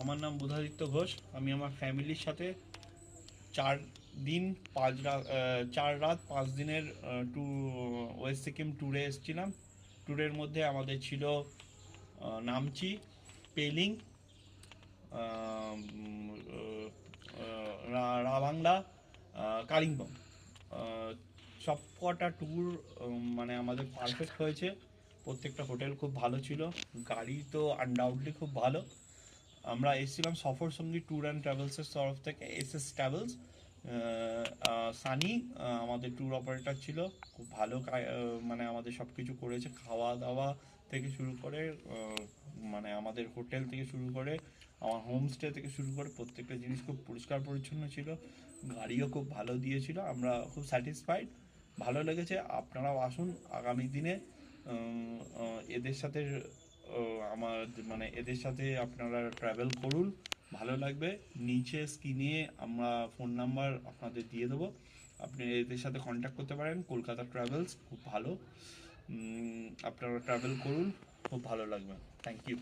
আমার নাম বুধাদিত্য ঘোষ। আমি আমার ফ্যামিলির সাথে 4 রাত 5 দিনের ওয়েস্ট সিকিম ট্যুরে এসেছিলাম। ট্যুরের মধ্যে আমাদের ছিল নামচি, পেলিং, রাভাংলা, কালিম্পং। সব কটা ট্যুর মানে আমাদের পারফেক্ট হয়েছে। প্রত্যেকটা হোটেল খুব ভালো ছিল, গাড়ি তো আনডাউটলি খুব ভালো। আমরা এসেছিলাম সফর সঙ্গী ট্যুর অ্যান্ড ট্রাভেলসের তরফ থেকে, এসএস ট্রাভেলস। সানি আমাদের ট্যুর অপারেটর ছিল, খুব ভালো মানে আমাদের সব কিছু করেছে, খাওয়া দাওয়া থেকে শুরু করে মানে আমাদের হোটেল থেকে শুরু করে আমার হোমস্টে থেকে শুরু করে প্রত্যেকটা জিনিস খুব পরিষ্কার পরিচ্ছন্ন ছিল। গাড়িও খুব ভালো দিয়েছিল, আমরা খুব স্যাটিসফাইড, ভালো লেগেছে। আপনারাও আসুন আগামী দিনে এদের সাথে আমার মানে এদের সাথে আপনারা ট্রাভেল করুন, ভালো লাগবে। নিচে স্ক্রিনে আমরা ফোন নাম্বার আপনাদের দিয়ে দেবো, আপনি এদের সাথে কন্ট্যাক্ট করতে পারেন। কলকাতা ট্রাভেলস খুব ভালো, আপনারা ট্রাভেল করুন, খুব ভালো লাগবে। Thank you.